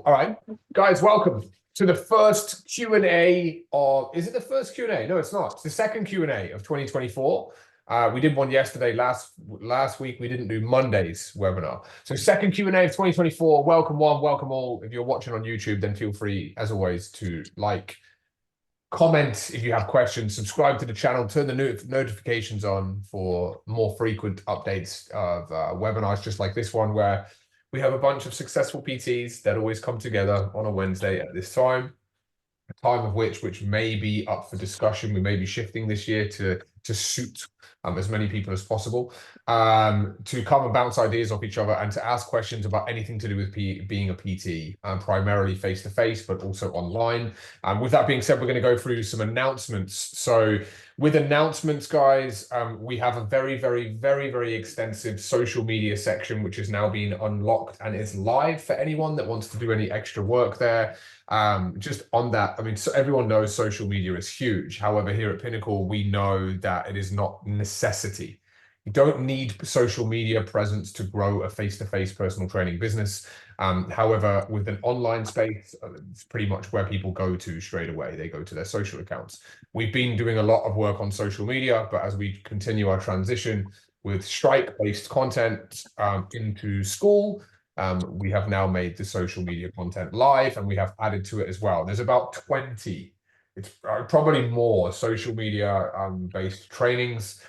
Cool. All right, guys, welcome to the first Q&A of, is it the first Q&A? No, it's not. It's the second Q&A of 2024. We did one yesterday. Last week, we didn't do Monday's webinar. So second Q&A of 2024. Welcome one, welcome all. If you're watching on YouTube, then feel free, as always, to like, comment if you have questions, subscribe to the channel, turn the notifications on for more frequent updates of webinars just like this one, where we have a bunch of successful PTs that always come together on a Wednesday at this time, a time of which may be up for discussion. We may be shifting this year to suit as many people as possible, to come and bounce ideas off each other and to ask questions about anything to do with being a PT, primarily face-to-face, but also online. With that being said, we're going to go through some announcements. So with announcements, guys, we have a very extensive social media section, which has now been unlocked and is live for anyone that wants to do any extra work there. Just on that, I mean, so everyone knows social media is huge. However, here at Pinnacle, we know that it is not necessity. You don't need social media presence to grow a face-to-face personal training business. However, with an online space, it's pretty much where people go to straight away. They go to their social accounts. We've been doing a lot of work on social media, but as we continue our transition with Stryke-based content into school, we have now made the social media content live, and we have added to it as well. There's about 20, it's probably more social media based trainings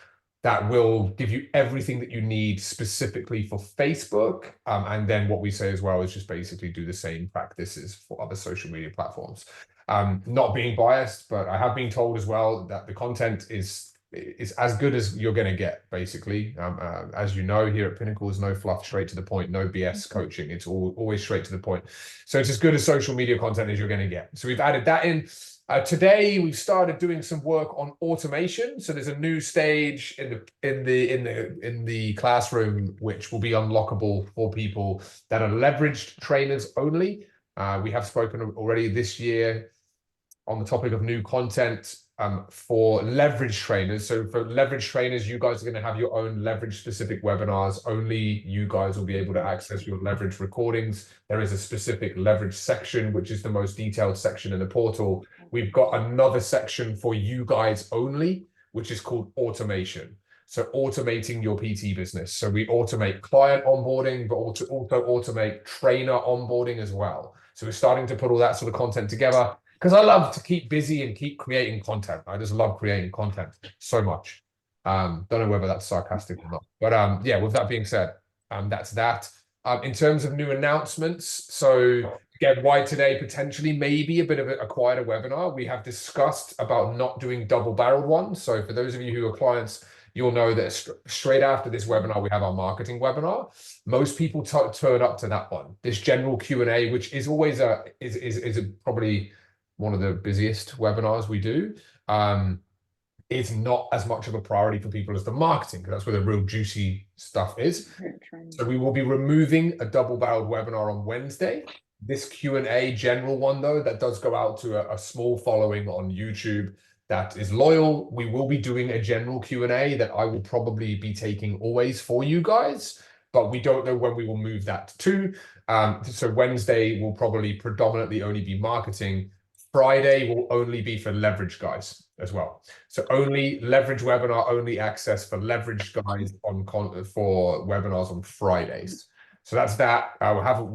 that will give you everything that you need specifically for Facebook. And then what we say as well is just basically do the same practices for other social media platforms. Not being biased, but I have been told as well that the content is as good as you're going to get, basically. As you know, here at Pinnacle, there's no fluff, straight to the point, no BS coaching. It's always straight to the point. So it's as good as social media content as you're going to get. So we've added that in. Today we've started doing some work on automation. So there's a new stage in the classroom which will be unlockable for people that are leveraged trainers only. We have spoken already this year on the topic of new content for leverage trainers. So for leverage trainers, you guys are going to have your own leverage specific webinars. Only you guys will be able to access your leverage recordings. There is a specific leverage section, which is the most detailed section in the portal. We've got another section for you guys only, which is called automation. So automating your PT business. So we automate client onboarding, but also automate trainer onboarding as well. So we're starting to put all that sort of content together, because I love to keep busy and keep creating content. I just love creating content so much. Don't know whether that's sarcastic or not. But yeah, with that being said, that's that. In terms of new announcements, so again, why today potentially maybe a bit of a quieter webinar. We have discussed about not doing double-barreled ones. So for those of you who are clients, you'll know that straight after this webinar, we have our marketing webinar. Most people turn up to that one. This general Q&A, which is always probably one of the busiest webinars we do, is not as much of a priority for people as the marketing, because that's where the real juicy stuff is. So we will be removing a double-barreled webinar on Wednesday. This Q&A general one, though, that does go out to a small following on YouTube that is loyal. We will be doing a general Q&A that I will probably be taking always for you guys, but we don't know when we will move that to. So Wednesday will probably predominantly only be marketing. Friday will only be for leverage guys as well. So only leverage webinar, only access for leverage guys for webinars on Fridays. So that's that.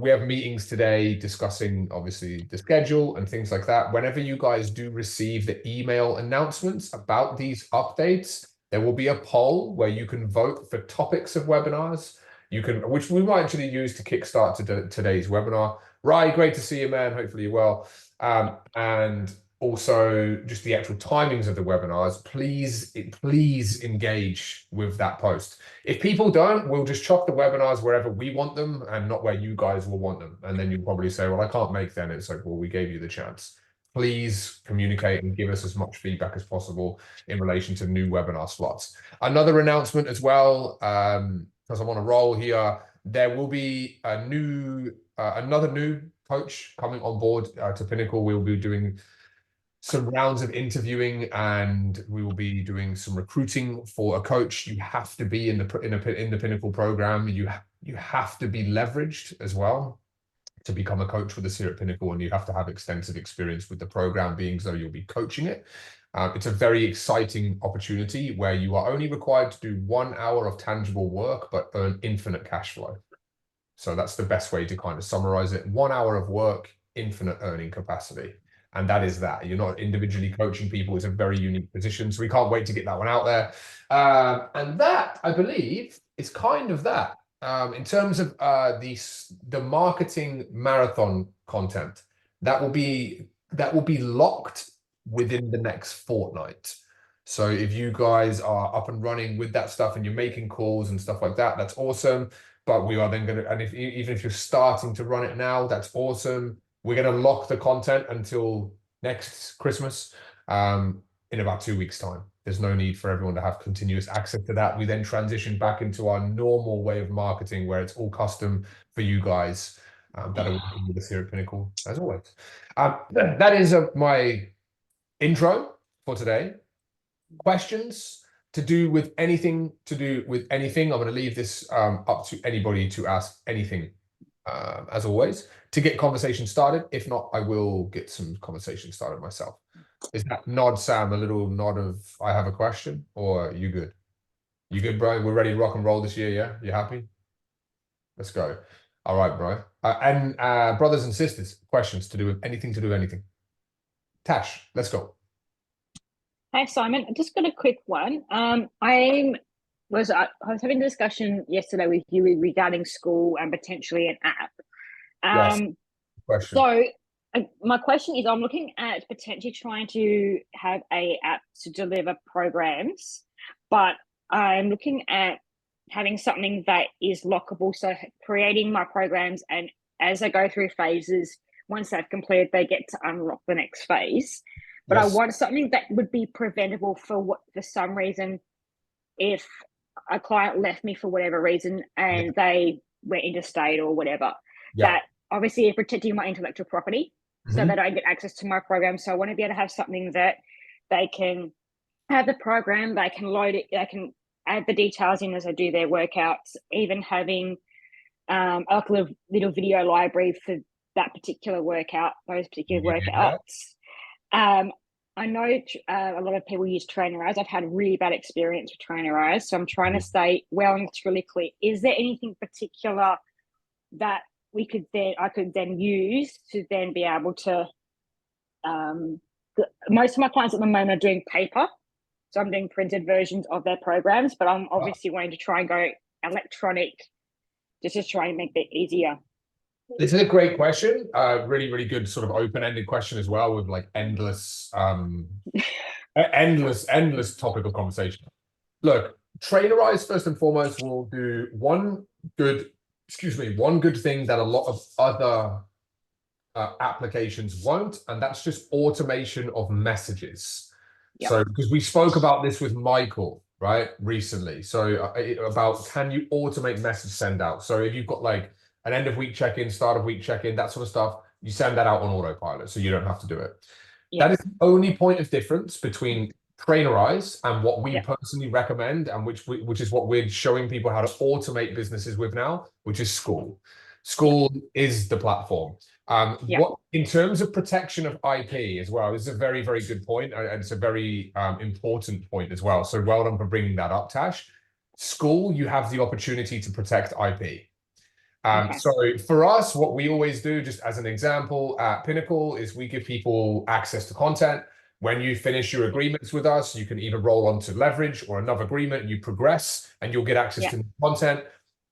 We have meetings today discussing obviously the schedule and things like that. Whenever you guys do receive the email announcements about these updates, there will be a poll where you can vote for topics of webinars. Which we might actually use to kickstart today's webinar. Rai, great to see you, man. Hopefully you're well. And also just the actual timings of the webinars. Please engage with that post. If people don't, we'll just chop the webinars wherever we want them and not where you guys will want them. And then you'll probably say, well, I can't make them. It's like, well, we gave you the chance. Please communicate and give us as much feedback as possible in relation to new webinar slots. Another announcement as well, because I'm on a roll here, there will be another new coach coming on board to Pinnacle. We'll be doing some rounds of interviewing, and we will be doing some recruiting for a coach. You have to be in the Pinnacle program. You have to be leveraged as well to become a coach with us here at Pinnacle, and you have to have extensive experience with the program, being so you'll be coaching it. It's a very exciting opportunity where you are only required to do 1 hour of tangible work, but earn infinite cash flow. So that's the best way to kind of summarize it. 1 hour of work, infinite earning capacity. And that is that. You're not individually coaching people. It's a very unique position. So we can't wait to get that one out there. And that, I believe, is kind of that. In terms of the marketing marathon content, that will be locked within the next fortnight. So if you guys are up and running with that stuff and you're making calls and stuff like that, that's awesome. But we are then going to, and even if you're starting to run it now, that's awesome. We're going to lock the content until next Christmas, in about 2 weeks' time. There's no need for everyone to have continuous access to that. We then transition back into our normal way of marketing, where it's all custom for you guys that are working with us here at Pinnacle, as always. That is my intro for today. Questions to do with anything I'm going to leave this up to anybody to ask anything, as always, to get conversation started. If not, I will get some conversation started myself. Is that nod, Sam, a little nod of I have a question, or you good? You good, bro? We're ready to rock and roll this year, yeah? You happy? Let's go. All right, bro. And brothers and sisters, questions to do with anything. Tash, let's go. Hi, Simon. I just got a quick one. I was having a discussion yesterday with you regarding school and potentially an app. Yes. Question. So my question is, I'm looking at potentially trying to have a app to deliver programs, but I'm looking at having something that is lockable. So creating my programs, and as I go through phases, once they've completed, they get to unlock the next phase. But yes. I want something that would be preventable for some reason, if a client left me for whatever reason and they went interstate or whatever, that obviously protecting my intellectual property so that I get access to my program. So I want to be able to have something that they can have the program, they can load it, they can add the details in as I do their workouts, even having a little video library for that particular workout, those particular workouts. I know a lot of people use Trainerize. I've had really bad experience with Trainerize, so I'm trying to stay well and truly clear. Is there anything particular that I could then use to then be able to? Most of my clients at the moment are doing paper, so I'm doing printed versions of their programs, but I'm obviously wanting to try and go electronic, just to try and make that easier. This is a great question. Really, really good sort of open-ended question as well, with like endless topical conversation. Look, Trainerize first and foremost will do one good thing that a lot of other applications won't, and that's just automation of messages. Yep. So, because we spoke about this with Michael, right, recently. So about, can you automate message send out? So if you've got like an end of week check-in, start of week check-in, that sort of stuff, you send that out on autopilot, so you don't have to do it. Yeah. That is the only point of difference between Trainerize and what we personally recommend, and which is what we're showing people how to automate businesses with now, which is School. School is the platform. What in terms of protection of IP as well, this is a very, very good point, and it's a very important point as well. So well done for bringing that up, Tash. School, you have the opportunity to protect IP. So for us, what we always do, just as an example at Pinnacle, is we give people access to content. When you finish your agreements with us, you can either roll on to Leverage or another agreement, and you progress and you'll get access to the content.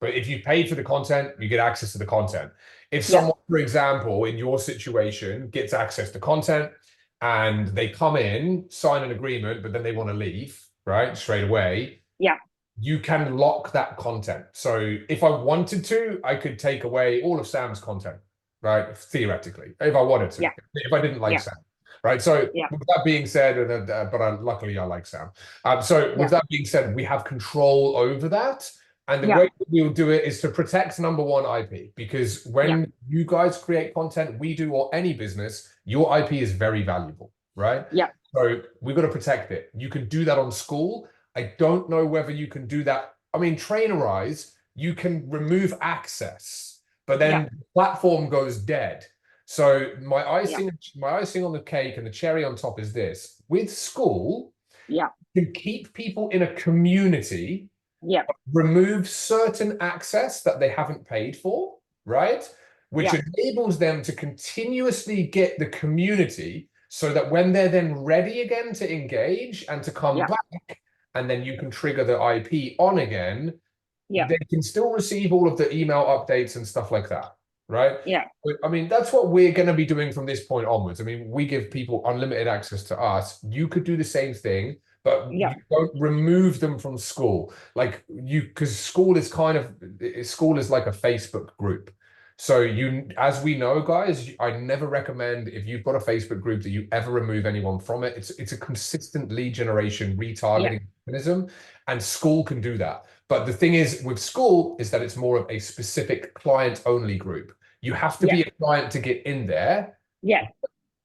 But if you pay for the content, you get access to the content. If someone, for example, in your situation, gets access to content and they come in, sign an agreement, but then they want to leave, right, straight away. Yeah. You can lock that content. So if I wanted to, I could take away all of Sam's content, right? Theoretically, if I wanted to, if I didn't like Sam, right? So with that being said, luckily I like Sam. So with that being said, we have control over that. And the way that we'll do it is to protect, number one, IP, because when you guys create content, we do, or any business, your IP is very valuable, right? Yeah. So we've got to protect it. You can do that on School. I don't know whether you can do that. I mean, Trainerize, you can remove access, but then the platform goes dead. So my Yeah. icing on the cake and the cherry on top is this: with school, Yeah. you can keep people in a community, Yeah. remove certain access that they haven't paid for, right? Which enables them to continuously get the community so that when they're then ready again to engage and to come back, and then you can trigger the IP on again, they can still receive all of the email updates and stuff like that, right? Yeah. I mean, that's what we're going to be doing from this point onwards. I mean, we give people unlimited access to us. You could do the same thing, but you don't remove them from school. Like because school is like a Facebook group. So as we know, guys, I never recommend, if you've got a Facebook group, that you ever remove anyone from it. It's a consistent lead generation retargeting mechanism, and school can do that. But the thing is with school is that it's more of a specific client only group. You have to be a client to get in there. Yeah.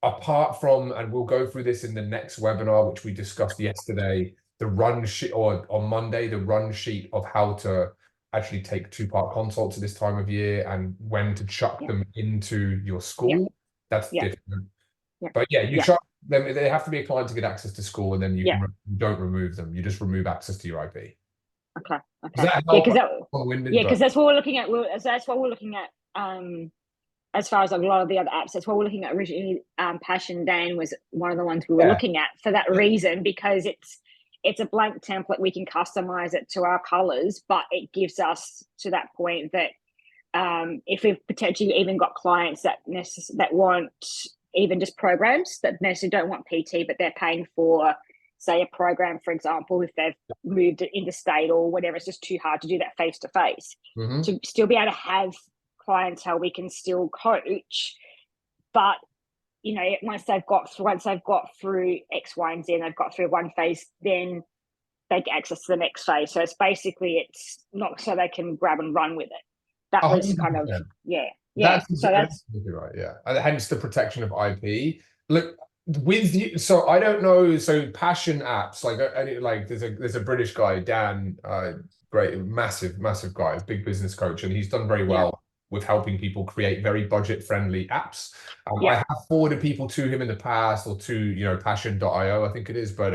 Apart from, and we'll go through this in the next webinar, which we discussed yesterday, the run sheet, or on Monday, the run sheet of how to actually take two-part consults at this time of year and when to chuck them into your school. That's different. But you chuck them, they have to be a client to get access to school, and then you don't remove them. You just remove access to your IP. Okay. Does that help? Because that's what we're looking at. That's what we're looking at. As far as a lot of the other apps, that's what we're looking at originally. Passion Dan was one of the ones we were looking at for that reason, because it's a blank template. We can customize it to our colors, but it gives us to that point that if we've potentially even got clients that want even just programs that necessarily don't want PT, but they're paying for, say, a program, for example, if they've moved it interstate or whatever, it's just too hard to do that face to face. To still be able to have clientele, we can still coach, but once they've got through X, Y, and Z, and they've got through one phase, then they get access to the next phase. So it's not so they can grab and run with it. That 100%. was kind of That's right. Yeah, and hence the protection of IP. Look, with you, so I don't know. So passion apps, there's a British guy, Dan, great, massive guy, big business coach, and he's done very well with helping people create very budget-friendly apps. I have forwarded people to him in the past, or to passion.io, I think it is. But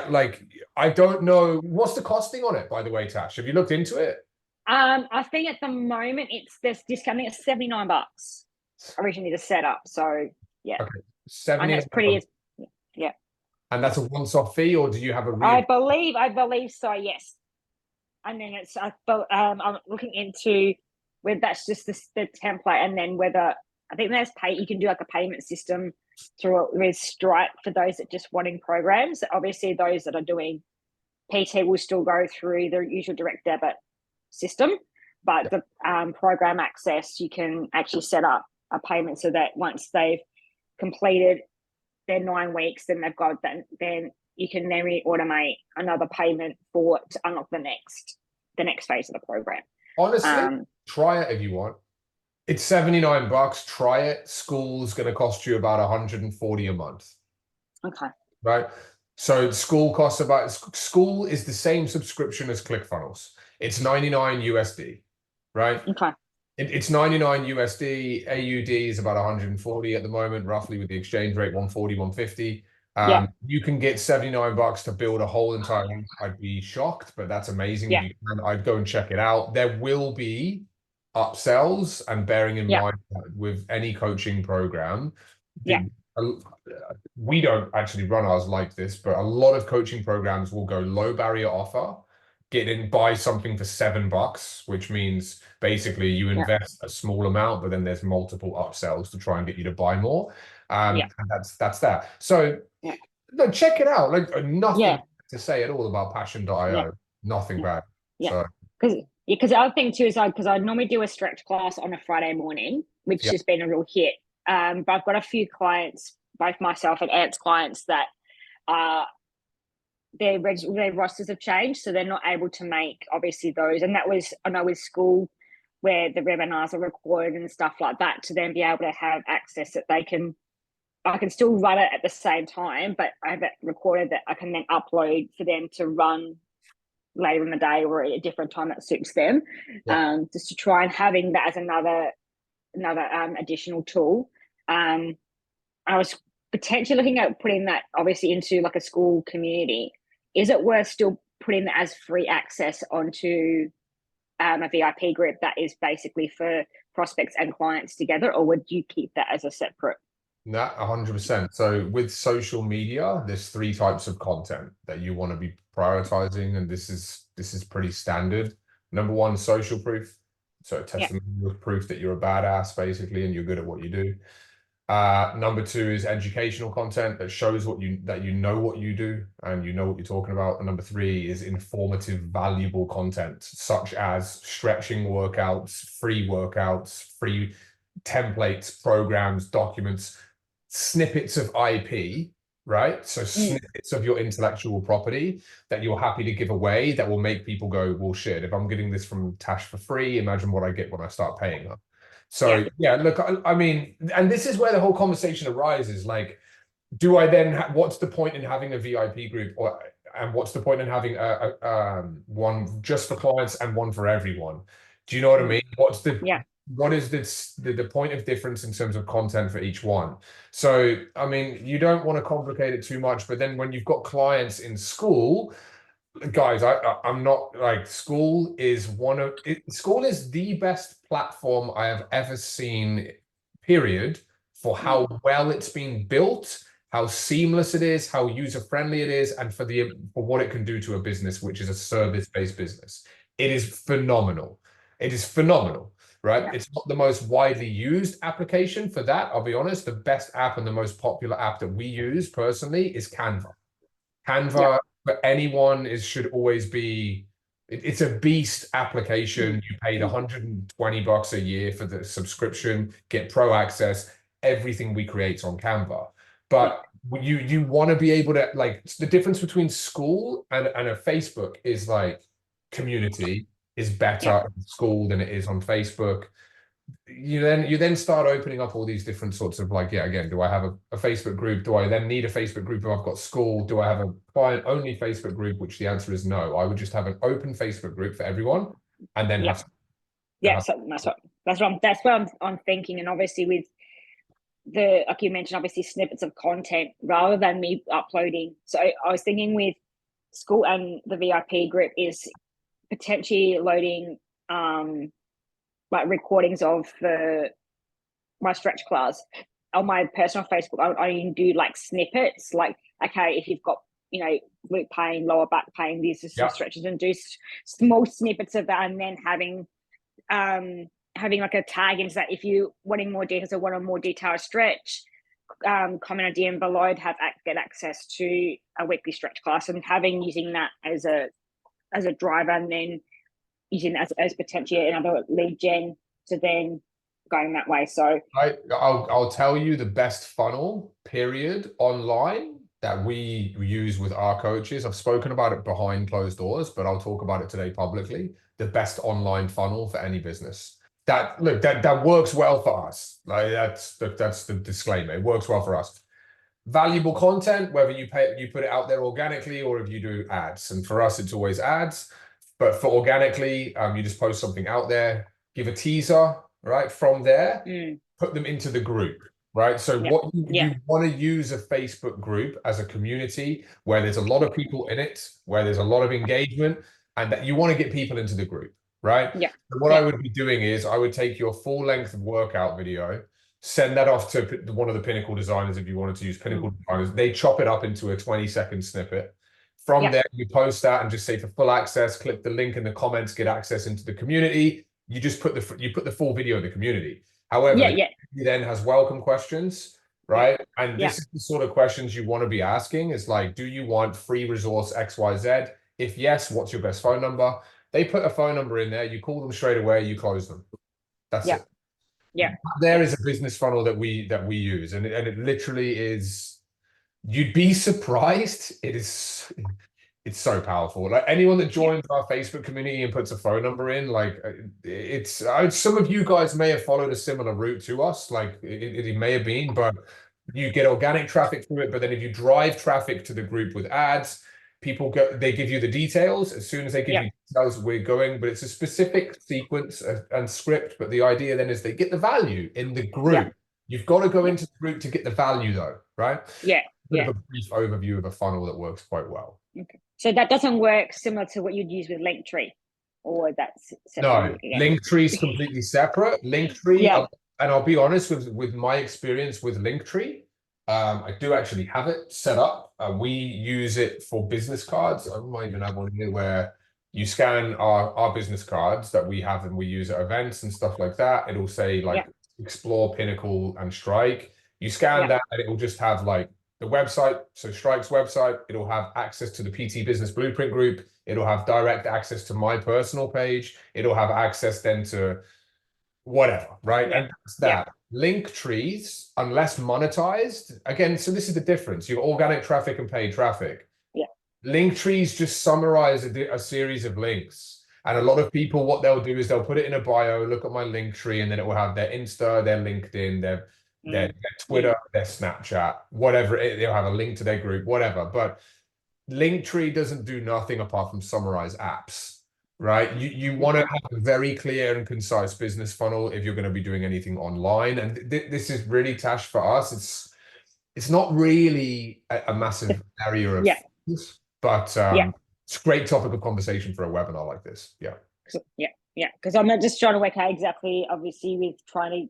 like, I don't know what's the costing on it, by the way, Tash. Have you looked into it? I think at the moment there's discounting at $79 originally to set up. So okay, 70. And that's pretty. And that's a once-off fee, or do you have a? I believe so. Yes. And then I'm looking into whether that's just the template, and then whether I think there's you can do like a payment system with Stryke for those that just wanting programs. Obviously, those that are doing PT will still go through the usual direct debit system, but the program access, you can actually set up a payment so that once they've completed their 9 weeks, then they've got that, then you can then automate another payment to unlock the next phase of the program. Honestly, try it if you want. It's $79. Try it. School's going to cost you about $140 a month. Okay. Right. So school is the same subscription as ClickFunnels. It's 99 USD. Right. Okay. It's 99 USD. AUD is about 140 at the moment, roughly, with the exchange rate 140, 150. You can get $79 to build a whole entire. I'd be shocked, but that's amazing. If you can, I'd go and check it out. There will be upsells, and bearing in mind that with any coaching program, we don't actually run ours like this, but a lot of coaching programs will go low barrier offer, get in, buy something for $7, which means basically you invest a small amount, but then there's multiple upsells to try and get you to buy more. And that's that. So no, check it out. Like, nothing to say at all about passion.io. Nothing bad. So because the other thing too is because I normally do a stretch class on a Friday morning, which has been a real hit. But I've got a few clients, both myself and Ant's clients, that their rosters have changed, so they're not able to make obviously those. And that was, I know, with school, where the webinars are recorded and stuff like that, to then be able to have access that I can still run it at the same time, but I have it recorded that I can then upload for them to run later in the day or at a different time that suits them. Just to try and having that as another additional tool. I was potentially looking at putting that obviously into like a school community. Is it worth still putting that as free access onto a VIP group that is basically for prospects and clients together, or would you keep that as a separate? No, 100%. So with social media, there's 3 types of content that you want to be prioritizing, and this is pretty standard. Number 1, social proof. So testimonial proof that you're a badass, basically, and you're good at what you do. Number 2 is educational content that shows that you know what you do and you know what you're talking about. And number 3 is informative, valuable content, such as stretching workouts, free templates, programs, documents, snippets of IP, right? So snippets of your intellectual property that you're happy to give away that will make people go, well, shit, if I'm getting this from Tash for free, imagine what I get when I start paying her. So yeah, look, I mean, and this is where the whole conversation arises. Like, do I then, what's the point in having a VIP group, and what's the point in having one just for clients and one for everyone? Do you know what I mean? What is the point of difference in terms of content for each one? So, I mean, you don't want to complicate it too much, but then when you've got clients in school, guys, I'm not like, school is the best platform I have ever seen, period, for how well it's been built, how seamless it is, how user-friendly it is, and for what it can do to a business, which is a service-based business. It is phenomenal. It is phenomenal, right? It's not the most widely used application for that. I'll be honest, the best app and the most popular app that we use personally is Canva. Canva for anyone should always be, it's a beast application. You paid $120 a year for the subscription, get pro access, everything we create on Canva. But you want to be able to, like, the difference between school and a Facebook is like, community is better in school than it is on Facebook. You then start opening up all these different sorts of, like, again, do I have a Facebook group? Do I then need a Facebook group if I've got school? Do I have a client only Facebook group? Which the answer is no. I would just have an open Facebook group for everyone, and then so that's what I'm thinking. And obviously with the, like you mentioned, obviously snippets of content rather than me uploading. So I was thinking with school and the VIP group is potentially loading like recordings of my stretch class on my personal Facebook. I can do like snippets, like, okay, if you've got, glute pain, lower back pain, these are some stretches, and do small snippets of that, and then having like a tag into that. If you wanting more details or want a more detailed stretch, comment a DM below to get access to a weekly stretch class, and using that as a driver, and then using that as potentially another lead gen to then going that way. So I'll tell you the best funnel, period, online that we use with our coaches. I've spoken about it behind closed doors, but I'll talk about it today publicly. The best online funnel for any business. That works well for us. Like, that's the disclaimer. It works well for us. Valuable content, whether you put it out there organically or if you do ads. And for us, it's always ads. But for organically, you just post something out there, give a teaser, right? From there, put them into the group, right? So what you want to use a Facebook group as a community where there's a lot of people in it, where there's a lot of engagement, and that you want to get people into the group, right? So what I would be doing is I would take your full length workout video, send that off to one of the Pinnacle designers. If you wanted to use Pinnacle designers, they chop it up into a 20-second snippet. From there, you post that and just say for full access, click the link in the comments, get access into the community. You just put the full video in the community. However, it then has welcome questions, right? And this is the sort of questions you want to be asking. Is like, do you want free resource XYZ? If yes, what's your best phone number? They put a phone number in there. You call them straight away. You close them. That's it. There is a business funnel that we use, and it literally is. You'd be surprised. It's so powerful. Like, anyone that joins our Facebook community and puts a phone number in, like, some of you guys may have followed a similar route to us. Like, it may have been, but you get organic traffic through it. But then if you drive traffic to the group with ads, they give you the details. As soon as they give you details, we're going, but it's a specific sequence and script. But the idea then is they get the value in the group. You've got to go into the group to get the value though, right? Yeah. Bit of a brief overview of a funnel that works quite well. Okay. So that doesn't work similar to what you'd use with Linktree, or that's no. Linktree is completely separate. Linktree, and I'll be honest with my experience with Linktree, I do actually have it set up. We use it for business cards. I might even have one here where you scan our business cards that we have and we use at events and stuff like that. It'll say like Explore, Pinnacle, and Stryke. You scan that and it will just have like the website, so Stryke's website. It'll have access to the PT Business Blueprint group. It'll have direct access to my personal page. It'll have access then to whatever, right? And that's that. Linktrees, unless monetized, again, so this is the difference. You have organic traffic and paid traffic. Linktrees just summarize a series of links. And a lot of people, what they'll do is they'll put it in a bio, look at my Linktree, and then it will have their Insta, their LinkedIn, their Twitter, their Snapchat, whatever. They'll have a link to their group, whatever. But Linktree doesn't do nothing apart from summarize apps, right? You want to have a very clear and concise business funnel if you're going to be doing anything online. And this is really, Tash, for us. It's not really a massive area of focus, but it's a great topic of conversation for a webinar like this. Because I'm not just trying to work out exactly, obviously, with trying to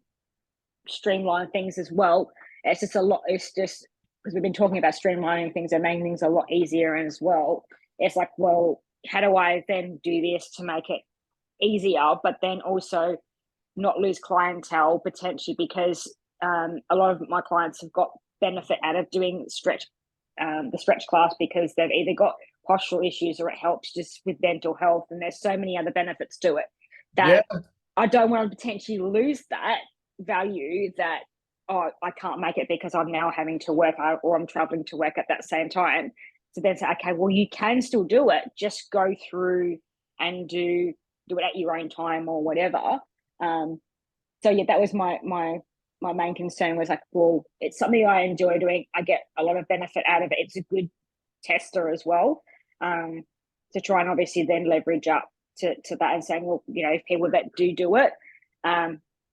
streamline things as well. It's just a lot. It's just because we've been talking about streamlining things and making things a lot easier as well. It's like, well, how do I then do this to make it easier, but then also not lose clientele potentially, because a lot of my clients have got benefit out of doing the stretch class because they've either got postural issues or it helps just with mental health, and there's so many other benefits to it that I don't want to potentially lose that value that I can't make it because I'm now having to work or I'm traveling to work at that same time. So then say, okay, well, you can still do it, just go through and do it at your own time or whatever. So that was my main concern, was like, well, it's something I enjoy doing. I get a lot of benefit out of it. It's a good tester as well, to try and obviously then leverage up to that and saying, well, if people that do it,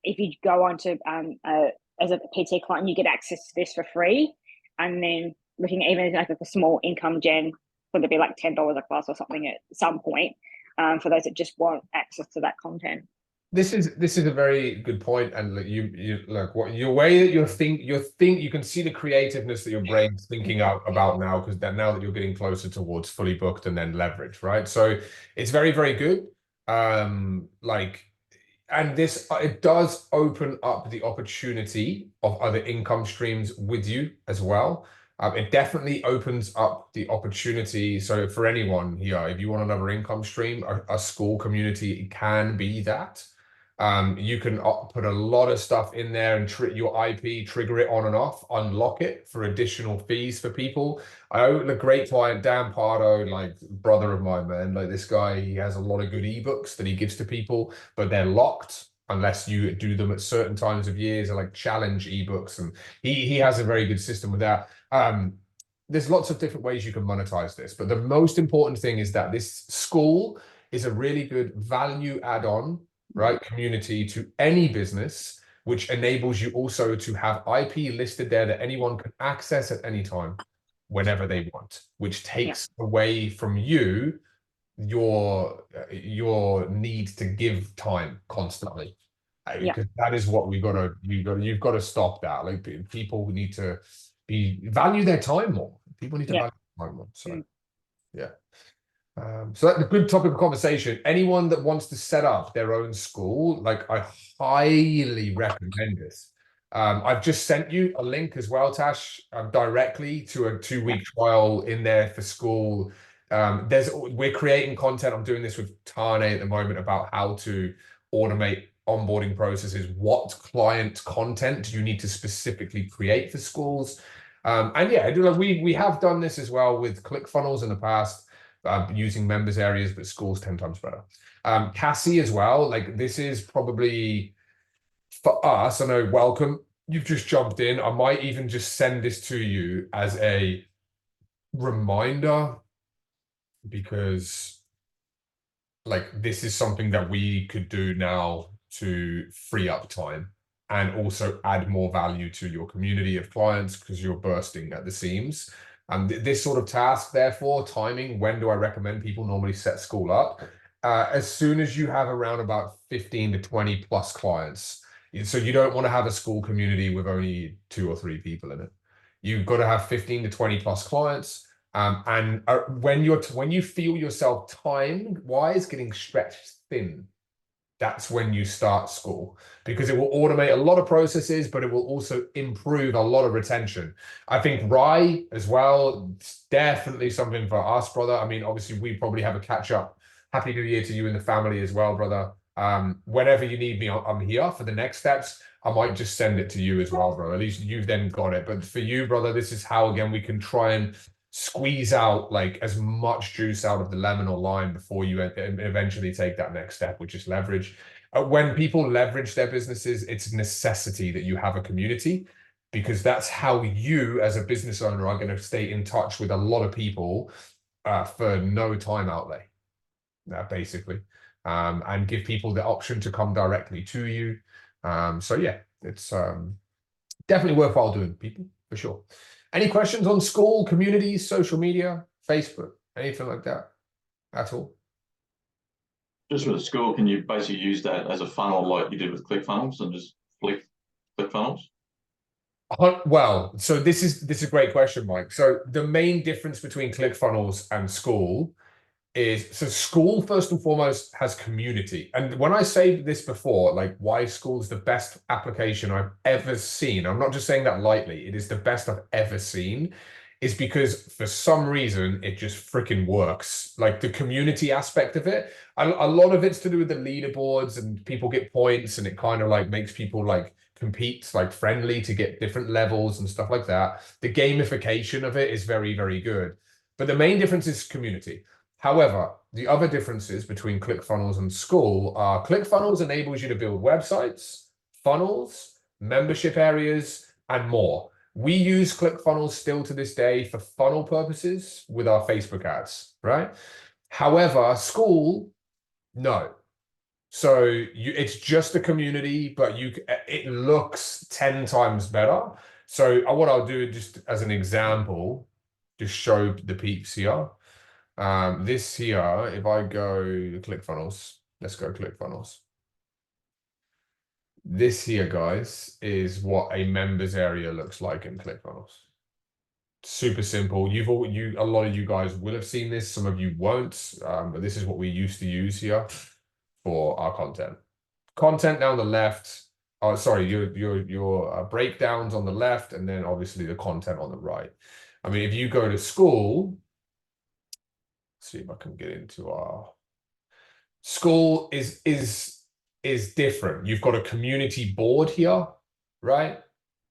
if you go on to as a PT client, you get access to this for free. And then looking at even like a small income gen, would it be like $10 a class or something at some point, for those that just want access to that content. This is a very good point, and look, you look what your way that you can see the creativeness that your brain's thinking about now, because now that you're getting closer towards fully booked and then leverage, right? So it's very, very good. And it does open up the opportunity of other income streams with you as well. It definitely opens up the opportunity. So for anyone here, if you want another income stream, a school community can be that. You can put a lot of stuff in there and your IP, trigger it on and off, unlock it for additional fees for people. I own a great client, Dan Pardo, like brother of mine, man. Like this guy, he has a lot of good ebooks that he gives to people, but they're locked unless you do them at certain times of years, or like challenge ebooks. And he has a very good system with that. There's lots of different ways you can monetize this, but the most important thing is that this school is a really good value add-on, right, community to any business, which enables you also to have IP listed there that anyone can access at any time, whenever they want, which takes away from you your need to give time constantly, because that is what you've got to stop that. Like people need to value their time more. People need to value their time more. So so that's a good topic of conversation. Anyone that wants to set up their own school, like I highly recommend this. I've just sent you a link as well, Tash, directly to a 2-week trial in there for school. We're creating content. I'm doing this with Tane at the moment about how to automate onboarding processes. What client content do you need to specifically create for schools? We have done this as well with ClickFunnels in the past. Using members areas, but schools 10 times better. Cassie as well, like this is probably for us. I know, welcome, you've just jumped in. I might even just send this to you as a reminder because like this is something that we could do now to free up time and also add more value to your community of clients because you're bursting at the seams. And this sort of task, therefore, timing, when do I recommend people normally set school up? As soon as you have around about 15 to 20 plus clients. So you don't want to have a school community with only 2 or 3 people in it. You've got to have 15 to 20 plus clients. And when you feel yourself time wise getting stretched thin, that's when you start school, because it will automate a lot of processes, but it will also improve a lot of retention. I think Rye as well, it's definitely something for us, brother. I mean, obviously we probably have a catch up. Happy New Year to you and the family as well, brother. Whenever you need me, I'm here for the next steps. I might just send it to you as well, bro. At least you've then got it. But for you, brother, this is how, again, we can try and squeeze out like as much juice out of the lemon or lime before you eventually take that next step, which is leverage. When people leverage their businesses, it's a necessity that you have a community, because that's how you as a business owner are going to stay in touch with a lot of people for no time outlay, basically, and give people the option to come directly to you. So yeah, it's definitely worthwhile doing, people, for sure. Any questions on school, communities, social media, Facebook, anything like that at all? Just with the school, can you basically use that as a funnel like you did with ClickFunnels and just flick ClickFunnels? Well, so this is a great question, Mike. So the main difference between ClickFunnels and school is, so school first and foremost has community. And when I say this before, like why school's the best application I've ever seen, I'm not just saying that lightly, it is the best I've ever seen, is because for some reason it just freaking works. Like the community aspect of it, a lot of it's to do with the leaderboards and people get points, and it kind of like makes people like compete like friendly to get different levels and stuff like that. The gamification of it is very, very good. But the main difference is community. However, the other differences between ClickFunnels and school are ClickFunnels enables you to build websites, funnels, membership areas, and more. We use ClickFunnels still to this day for funnel purposes with our Facebook ads, right? However, school, no. So it's just a community, but it looks 10 times better. So what I'll do, just as an example, just show the peeps here. This here, if I go to ClickFunnels, let's go ClickFunnels. This here, guys, is what a members area looks like in ClickFunnels. Super simple. A lot of you guys will have seen this, some of you won't, but this is what we used to use here for our content. Content down the left. Oh, sorry, your breakdowns on the left, and then obviously the content on the right. I mean, if you go to school, see if I can get into our school is different. You've got a community board here, right?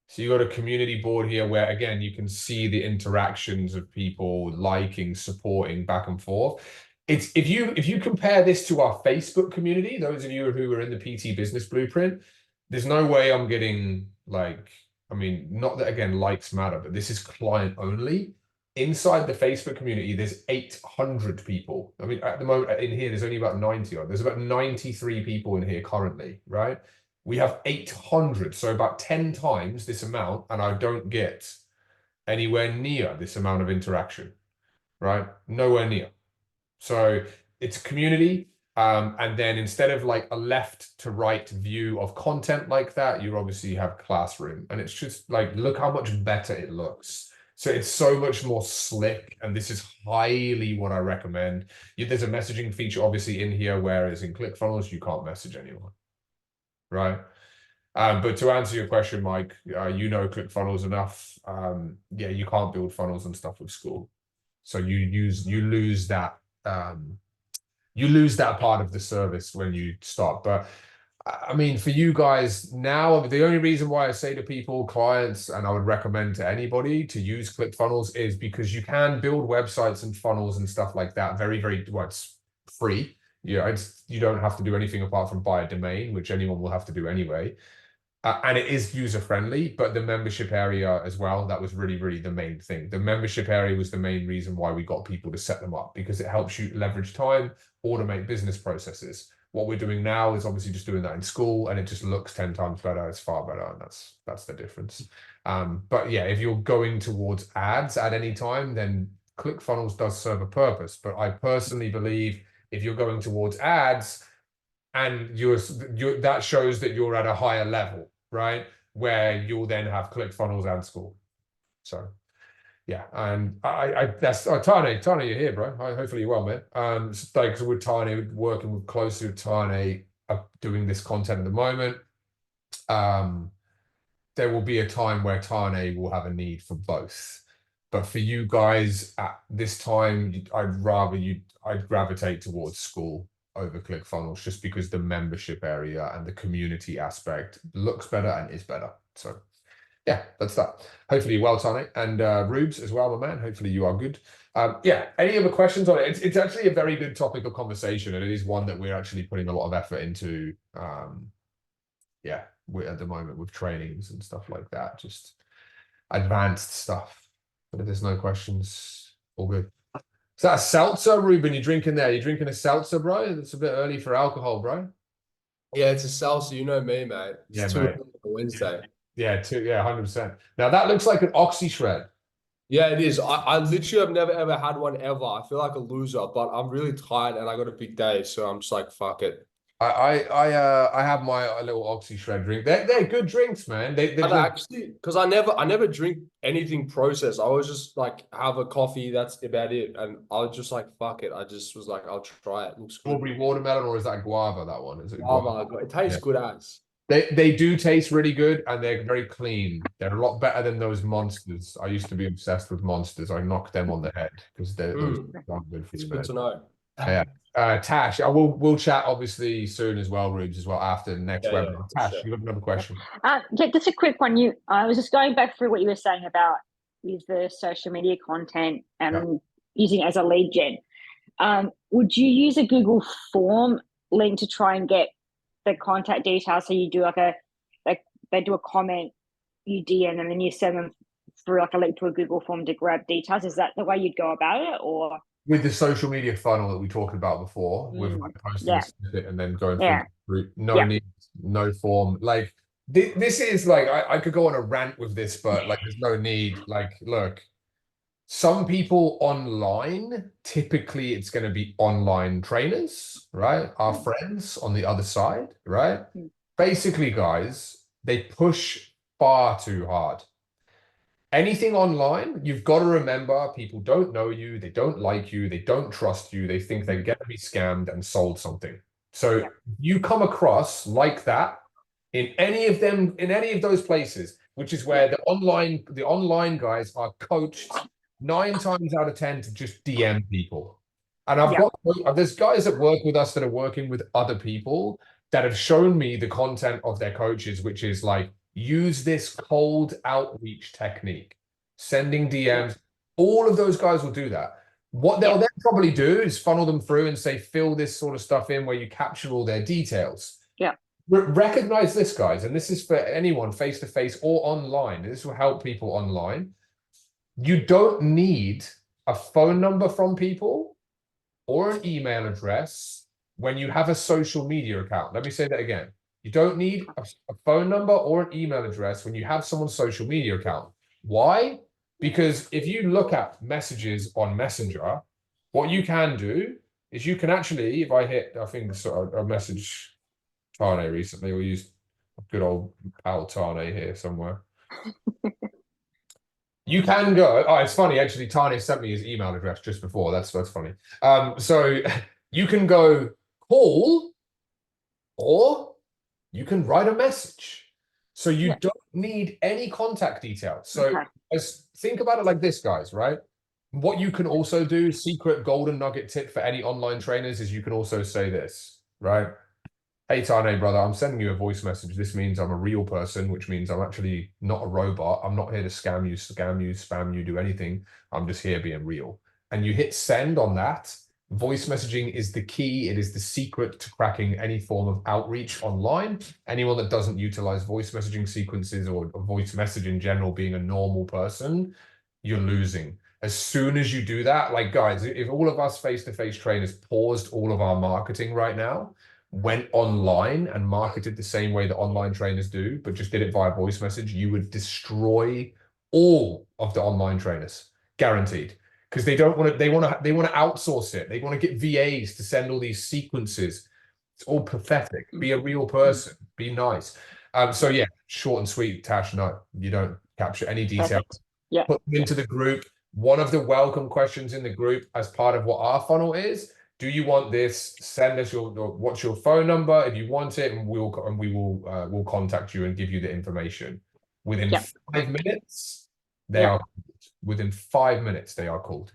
So you've got a community board here where, again, you can see the interactions of people liking, supporting back and forth. It's if you compare this to our Facebook community, those of you who are in the PT Business Blueprint, there's no way I'm getting like, I mean, not that again likes matter, but this is client only. Inside the Facebook community, there's 800 people. I mean, at the moment in here, there's only about 90 odd. There's about 93 people in here currently, right? We have 800, so about 10 times this amount, and I don't get anywhere near this amount of interaction, right? Nowhere near. So it's a community. And then instead of like a left to right view of content like that, you obviously have classroom, and it's just like, look how much better it looks. So it's so much more slick, and this is highly what I recommend. There's a messaging feature obviously in here, whereas in ClickFunnels, you can't message anyone, right? But to answer your question, Mike, you know ClickFunnels enough. Yeah, you can't build funnels and stuff with school. So you lose that part of the service when you start. But I mean, for you guys now, the only reason why I say to people, clients, and I would recommend to anybody to use ClickFunnels is because you can build websites and funnels and stuff like that very, very, well, it's free. Yeah, you don't have to do anything apart from buy a domain, which anyone will have to do anyway. And it is user-friendly, but the membership area as well, that was really, really the main thing. The membership area was the main reason why we got people to set them up, because it helps you leverage time, automate business processes. What we're doing now is obviously just doing that in school, and it just looks 10 times better. It's far better, and that's the difference. But yeah, if you're going towards ads at any time, then ClickFunnels does serve a purpose. But I personally believe if you're going towards ads, and you're that shows that you're at a higher level, right? Where you'll then have ClickFunnels and school. So yeah, and that's Tane, you're here, bro. Hopefully you're well, man. Like with Tane, working with closely with Tane, doing this content at the moment. There will be a time where Tane will have a need for both. But for you guys at this time, I'd gravitate towards school over ClickFunnels, just because the membership area and the community aspect looks better and is better. So yeah, that's that. Hopefully you're well, Tane, and Rubes as well, my man. Hopefully you are good. Yeah, any other questions on it? It's actually a very good topic of conversation, and it is one that we're actually putting a lot of effort into. Yeah, we're at the moment with trainings and stuff like that, just advanced stuff. But if there's no questions, all good. Is that a seltzer, Ruben? You drinking there? You drinking a seltzer, bro? It's a bit early for alcohol, bro. Yeah, it's a salsa. You know me, mate. It's Yeah, 2 mate. o'clock on Wednesday. Yeah, 100%. Now that looks like an oxy shred. Yeah, it is. I literally have never ever had one ever. I feel like a loser, but I'm really tired and I got a big day, so I'm just like, fuck it. I have my little oxy shred drink. They're good drinks, man. And actually, because I never drink anything processed. I always just like have a coffee. That's about it. And I was just like, fuck it. I just was like, I'll try it. Looks good. Strawberry watermelon, or is that guava? That one is it? Guava. It tastes good as. They do taste really good, and they're very clean. They're a lot better than those monsters. I used to be obsessed with monsters. I knocked them on the head because those aren't good for It's you, good man. to know. Yeah. Tash, we'll chat obviously soon as well, Rubes, as well after the next webinar. Tash, you have another question? Yeah, just a quick one. I was just going back through what you were saying about with the social media content and using it as a lead gen. Would you use a Google form link to try and get the contact details? So you do they do a comment, you DM, and then you send them through like a link to a Google form to grab details. Is that the way you'd go about it, or? With the social media funnel that we talked about before, with like posting a snippet and then going through no need, no form. Like this is like I could go on a rant with this, but like there's no need. Like, look, some people online, typically it's going to be online trainers, right? Our friends on the other side, right? Basically, guys, they push far too hard. Anything online, you've got to remember, people don't know you, they don't like you, they don't trust you, they think they're going to be scammed and sold something. So you come across like that in any of those places, which is where the online guys are coached 9 times out of 10 to just DM people. And there's guys that work with us that are working with other people that have shown me the content of their coaches, which is like, use this cold outreach technique, sending DMs. All of those guys will do that. What they'll then probably do is funnel them through and say, fill this sort of stuff in where you capture all their details. Recognize this, guys, and this is for anyone face-to-face or online. This will help people online. You don't need a phone number from people or an email address when you have a social media account. Let me say that again. You don't need a phone number or an email address when you have someone's social media account. Why? Because if you look at messages on Messenger, what you can do is you can actually, if I hit, I think a message Tane recently, we used good old pal Tane here somewhere. You can go, it's funny, actually, Tane sent me his email address just before. That's funny. So you can go call, or you can write a message. So you don't need any contact details. So think about it like this, guys, right? What you can also do, secret golden nugget tip for any online trainers, is you can also say this, right? Hey, Tane, brother, I'm sending you a voice message. This means I'm a real person, which means I'm actually not a robot. I'm not here to scam you, spam you, do anything. I'm just here being real. And you hit send on that. Voice messaging is the key. It is the secret to cracking any form of outreach online. Anyone that doesn't utilize voice messaging sequences or voice message in general being a normal person, you're losing. As soon as you do that, like guys, if all of us face-to-face trainers paused all of our marketing right now, went online and marketed the same way that online trainers do, but just did it via voice message, you would destroy all of the online trainers, guaranteed. Because they don't want to, they want to outsource it. They want to get VAs to send all these sequences. It's all pathetic. Be a real person. Be nice. So yeah, short and sweet, Tash. No, you don't capture any details. Perfect. Yeah. Put them into the group. One of the welcome questions in the group as part of what our funnel is, do you want this? Send us what's your phone number if you want it, and we will contact you and give you the information. Within 5 minutes, they are called. Within 5 minutes, they are called.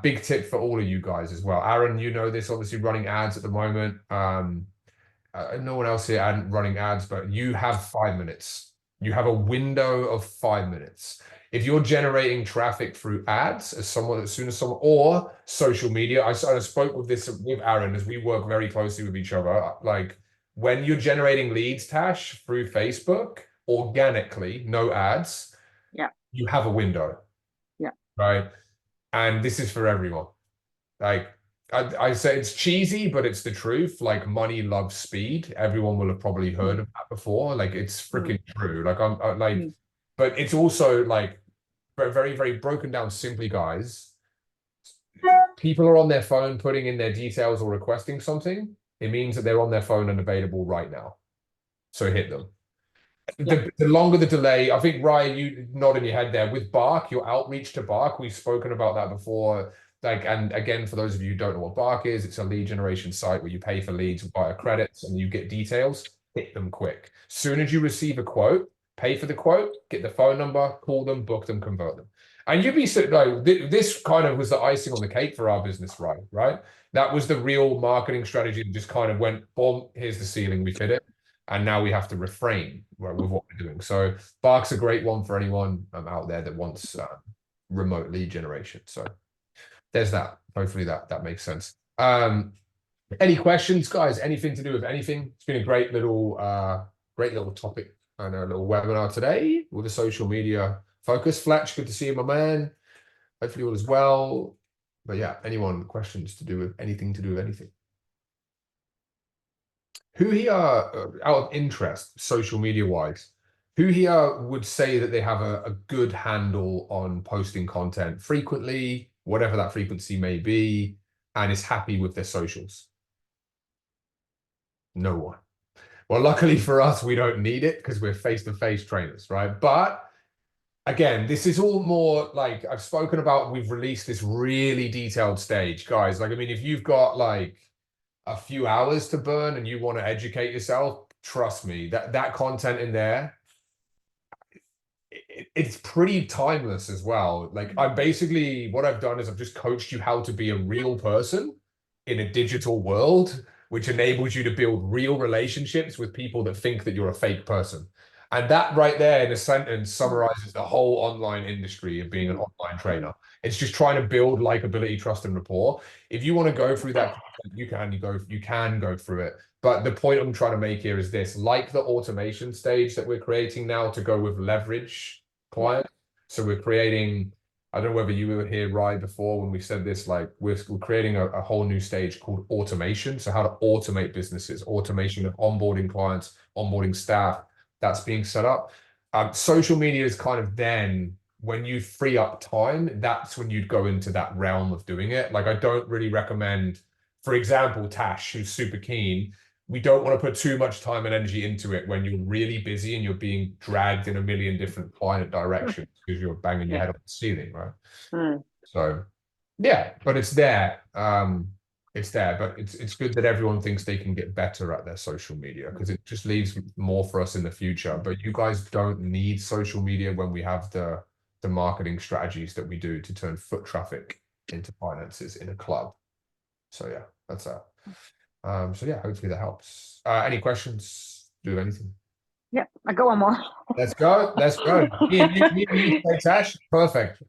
Big tip for all of you guys as well. Aaron, you know this, obviously running ads at the moment. No one else here running ads, but you have 5 minutes. You have a window of 5 minutes. If you're generating traffic through ads as soon as someone or social media, I spoke with Aaron as we work very closely with each other. Like when you're generating leads, Tash, through Facebook organically, no ads, you have a window. Right. And this is for everyone. Like I say it's cheesy, but it's the truth. Like money loves speed. Everyone will have probably heard of that before. Like it's freaking true. Like I'm like, but it's also like very, very broken down simply, guys. People are on their phone putting in their details or requesting something. It means that they're on their phone and available right now. So hit them. The longer the delay, I think, Ryan, you nodding your head there with Bark, your outreach to Bark, we've spoken about that before. Like, and again, for those of you who don't know what Bark is, it's a lead generation site where you pay for leads via credits and you get details. Hit them quick. Soon as you receive a quote, pay for the quote, get the phone number, call them, book them, convert them. And you'd be like, this kind of was the icing on the cake for our business, right? That was the real marketing strategy that just kind of went, boom, here's the ceiling, we fit it. And now we have to refrain with what we're doing. So Bark's a great one for anyone out there that wants remote lead generation. So there's that. Hopefully that makes sense. Any questions, guys? Anything to do with anything? It's been a great little topic and a little webinar today with a social media focus. Fletch, good to see you, my man. Hopefully all is well. But yeah, anyone questions to do with anything? Who here, out of interest, social media wise, who here would say that they have a good handle on posting content frequently, whatever that frequency may be, and is happy with their socials? No one. Well, luckily for us, we don't need it because we're face-to-face trainers, right? But again, this is all more like I've spoken about. We've released this really detailed stage, guys. Like, I mean, if you've got like a few hours to burn and you want to educate yourself, trust me, that content in there, it's pretty timeless as well. Like what I've done is I've just coached you how to be a real person in a digital world, which enables you to build real relationships with people that think that you're a fake person. And that right there in a sentence summarizes the whole online industry of being an online trainer. It's just trying to build likability, trust, and rapport. If you want to go through that, you can go through it. But the point I'm trying to make here is this: like the automation stage that we're creating now to go with leverage clients. So we're creating. I don't know whether you were here, Rye, before when we said this. Like we're creating a whole new stage called automation. So how to automate businesses, automation of onboarding clients, onboarding staff. That's being set up. Social media is kind of then when you free up time, that's when you'd go into that realm of doing it. Like I don't really recommend, for example, Tash, who's super keen, we don't want to put too much time and energy into it when you're really busy and you're being dragged in a million different client directions because you're banging your head on the ceiling, right? So yeah, but it's there. It's there, but it's good that everyone thinks they can get better at their social media because it just leaves more for us in the future. But you guys don't need social media when we have the marketing strategies that we do to turn foot traffic into finances in a club. So yeah, that's that. So yeah, hopefully that helps. Any questions? Do anything? Yeah, I got one more. Let's go. Me and you, Tash. Perfect.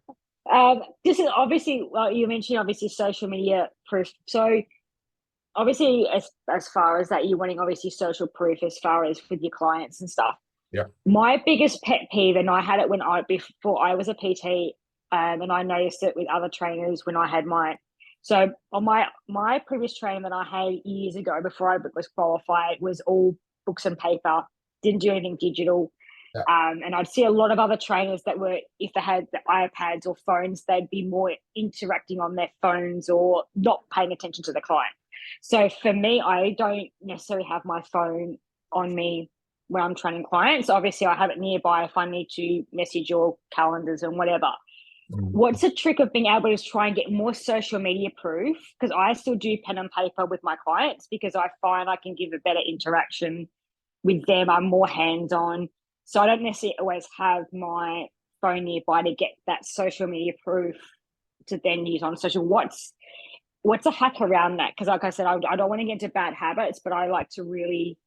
This is obviously, well, you mentioned obviously social media proof. So obviously, as far as that, you're wanting obviously social proof as far as with your clients and stuff. Yeah. My biggest pet peeve, and I had it before I was a PT, and I noticed it with other trainers when I had so on my previous training that I had years ago before I was qualified was all books and paper, didn't do anything digital. Yeah. And I'd see a lot of other trainers that were, if they had the iPads or phones, they'd be more interacting on their phones or not paying attention to the client. So for me, I don't necessarily have my phone on me when I'm training clients. Obviously, I have it nearby if I need to message or calendars and whatever. What's the trick of being able to try and get more social media proof? Because I still do pen and paper with my clients because I find I can give a better interaction with them. I'm more hands-on. So I don't necessarily always have my phone nearby to get that social media proof to then use on social. What's a hack around that? Because like I said, I don't want to get into bad habits, but I like to really,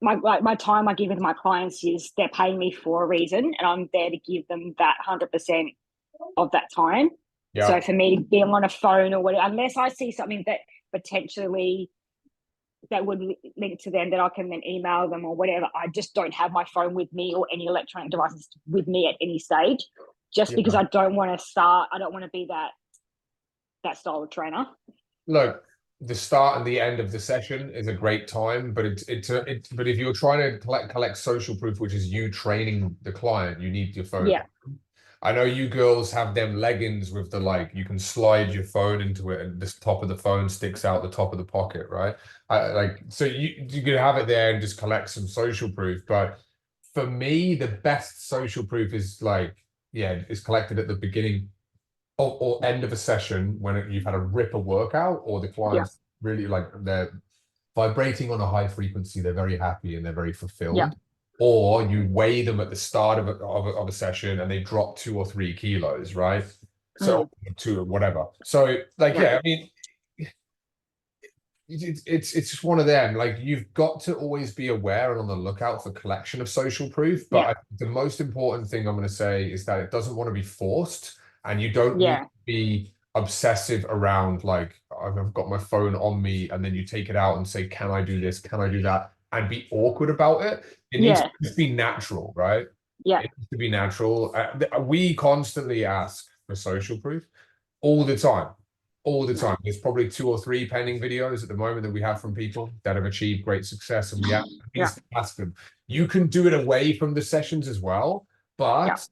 my time I give with my clients is they're paying me for a reason, and I'm there to give them that 100% of that time. Yeah. So for me to be on a phone or whatever, unless I see something that potentially that would link to them that I can then email them or whatever, I just don't have my phone with me or any electronic devices with me at any stage, just because I don't want to be that style of trainer. Look, the start and the end of the session is a great time, but but if you're trying to collect social proof, which is you training the client, you need your phone. Yeah. I know you girls have them leggings with the you can slide your phone into it and the top of the phone sticks out the top of the pocket, right? So you could have it there and just collect some social proof. But for me, the best social proof is is collected at the beginning or end of a session when you've had a ripper workout or the client's really they're vibrating on a high frequency, they're very happy and they're very fulfilled. Yeah. Or you weigh them at the start of a session and they drop 2 or 3 kilos, right? So 2 or whatever. So I mean, it's just one of them. You've got to always be aware and on the lookout for collection of social proof. But the most important thing I'm going to say is that it doesn't want to be forced, and you don't need to be obsessive around I've got my phone on me, and then you take it out and say, can I do this? Can I do that? And be awkward about it. It needs to just be natural, right? Yeah. It needs to be natural. We constantly ask for social proof all the time. All the time. There's probably 2 or 3 pending videos at the moment that we have from people that have achieved great success, and we ask them. You can do it away from the sessions as well, but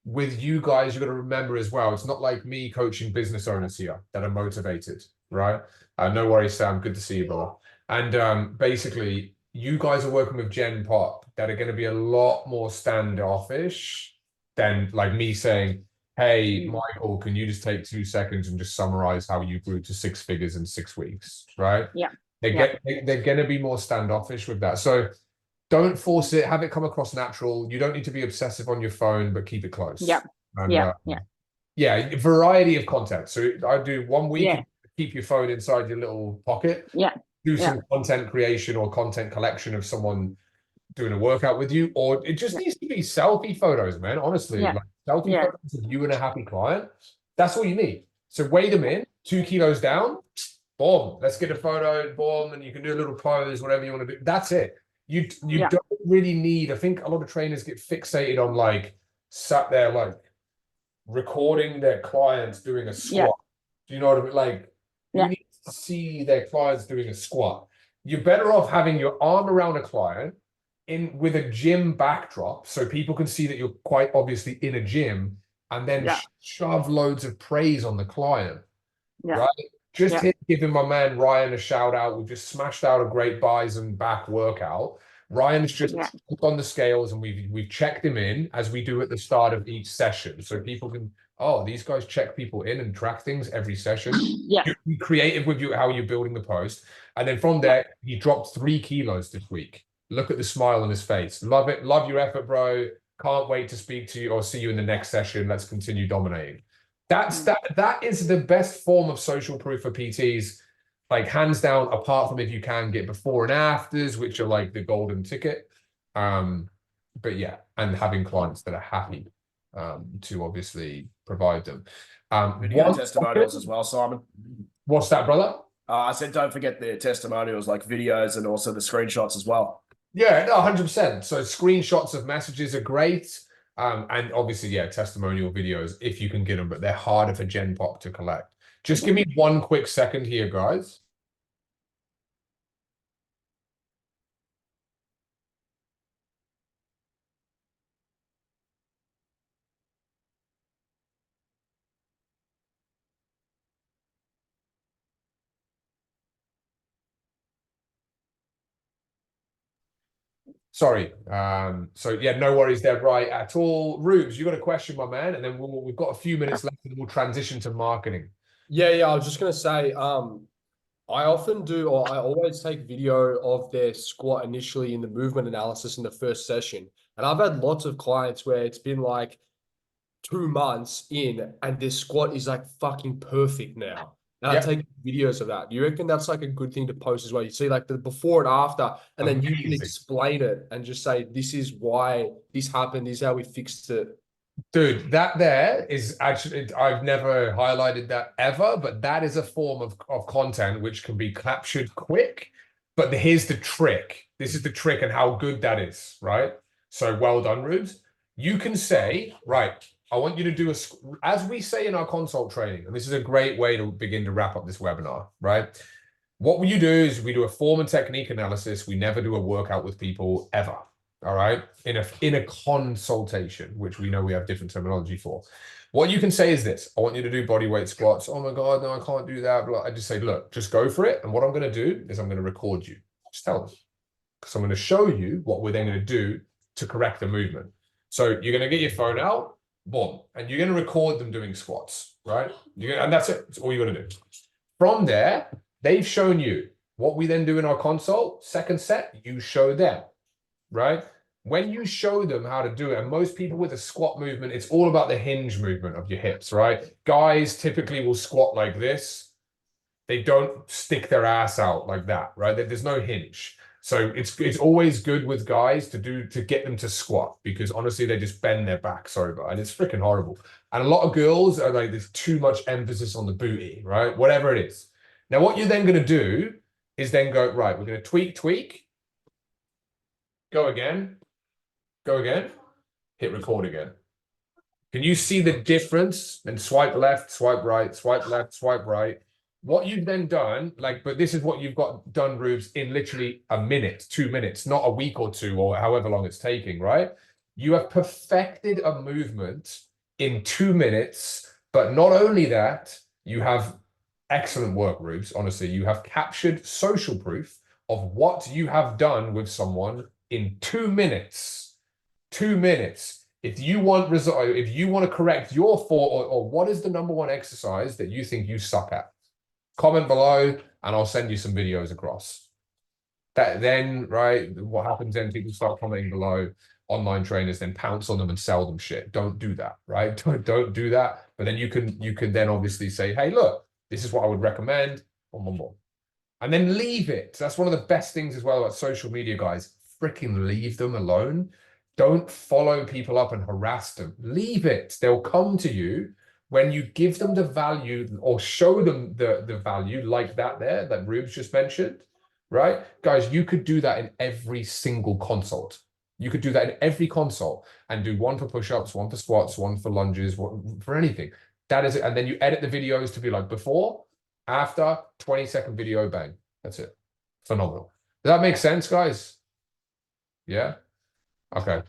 with you guys, you've got to remember as well, it's not like me coaching business owners here that are motivated, right? No worries, Sam. Good to see you, brother. And basically, you guys are working with Gen Pop that are going to be a lot more standoffish than me saying, hey, Michael, can you just take 2 seconds and just summarize how you grew to 6 figures in 6 weeks, right? Yeah. They're going to be more standoffish with that. So don't force it. Have it come across natural. You don't need to be obsessive on your phone, but keep it close. Yeah. And, variety of content. So I do 1 week, keep your phone inside your little pocket. Yeah. Do some content creation or content collection of someone doing a workout with you, or it just needs to be selfie photos, man. Honestly, selfie photos of you and a happy client. That's all you need. So weigh them in, 2 kilos down, boom. Let's get a photo, boom, and you can do a little pose, whatever you want to do. That's it. You don't really need. I think a lot of trainers get fixated on sat there recording their clients doing a squat. Do you know what I mean? You need to see their clients doing a squat. You're better off having your arm around a client with a gym backdrop so people can see that you're quite obviously in a gym, and then shove loads of praise on the client, right? Just giving my man Ryan a shout out. We've just smashed out a great buys and back workout. Ryan's just on the scales, and we've checked him in as we do at the start of each session, so people can, these guys check people in and track things every session. Be creative with how you're building the post, and then from there he dropped 3 kilos this week. Look at the smile on his face. Love it. Love your effort, bro. Can't wait to speak to you or see you in the next session. Let's continue dominating. That is the best form of social proof for PTs, hands down, apart from if you can get before and afters, which are the golden ticket. But and having clients that are happy. to obviously provide them. Video One testimonials second. as well, Simon. What's that, brother? I said don't forget the testimonials, like videos and also the screenshots as well. Yeah, no, 100%. So screenshots of messages are great. And obviously, yeah, testimonial videos if you can get them, but they're harder for Gen Pop to collect. Just give me one quick second here, guys. Sorry. So yeah, no worries there, right at all. Rubes, you got a question, my man, and then we've got a few minutes left and we'll transition to marketing. Yeah, I was just gonna say, I often do, or I always take video of their squat initially in the movement analysis in the first session. And I've had lots of clients where it's been like 2 months in and their squat is like fucking perfect now. And I take videos of that. Do you reckon that's like a good thing to post as well? You see like the before and after, and then you can Amazing. explain it and just say, this is why this happened, this is how we fixed it. Dude, that there is actually, I've never highlighted that ever, but that is a form of content which can be captured quick. But here's the trick. This is the trick and how good that is, right? So well done, Rubes. You can say, right, I want you to do as we say in our consult training, and this is a great way to begin to wrap up this webinar, right? What you do is we do a form and technique analysis. We never do a workout with people ever. All right, in a consultation, which we know we have different terminology for. What you can say is this: I want you to do body weight squats. Oh my God, no, I can't do that. But I just say, look, just go for it. And what I'm going to do is I'm going to record you. Just tell them, because I'm going to show you what we're then going to do to correct the movement. So you're going to get your phone out, boom, and you're going to record them doing squats, right? And that's it. That's all you're going to do. From there, they've shown you what we then do in our consult. Second set, you show them. Right? When you show them how to do it, and most people with a squat movement, it's all about the hinge movement of your hips, right? Guys typically will squat like this. They don't stick their ass out like that, right? There's no hinge. So it's always good with guys to get them to squat, because honestly, they just bend their backs over and it's freaking horrible. And a lot of girls are like, there's too much emphasis on the booty, right? Whatever it is. Now, what you're then going to do is then go, right, we're going to tweak. Go again, hit record again. Can you see the difference? And swipe left, swipe right, swipe left, swipe right. What you've then done, but this is what you've got done, Rubes, in literally a minute, 2 minutes, not a week or two, or however long it's taking, right? You have perfected a movement in 2 minutes, but not only that, you have excellent work, Rubes. Honestly, you have captured social proof of what you have done with someone in 2 minutes. 2 minutes. If you want to correct your form, or what is the #1 exercise that you think you suck at, comment below and I'll send you some videos across. That then, right, what happens then, people start commenting below, online trainers then pounce on them and sell them shit. Don't do that, right? Don't do that. But then you can then obviously say, hey, look, this is what I would recommend. And then leave it. That's one of the best things as well about social media, guys. Freaking leave them alone. Don't follow people up and harass them. Leave it. They'll come to you when you give them the value or show them the value, like that Rubes just mentioned, right? Guys, you could do that in every single consult. You could do that in every consult and do one for push-ups, one for squats, one for lunges, one for anything. That is it. And then you edit the videos to be like before, after, 20-second video, bang. That's it. Phenomenal. Does that make sense, guys? Yeah? Okay.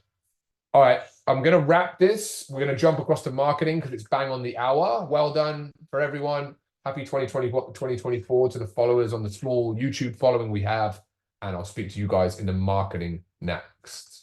All right. I'm going to wrap this. We're going to jump across to marketing because it's bang on the hour. Well done for everyone. Happy 2024 to the followers on the small YouTube following we have. And I'll speak to you guys in the marketing next.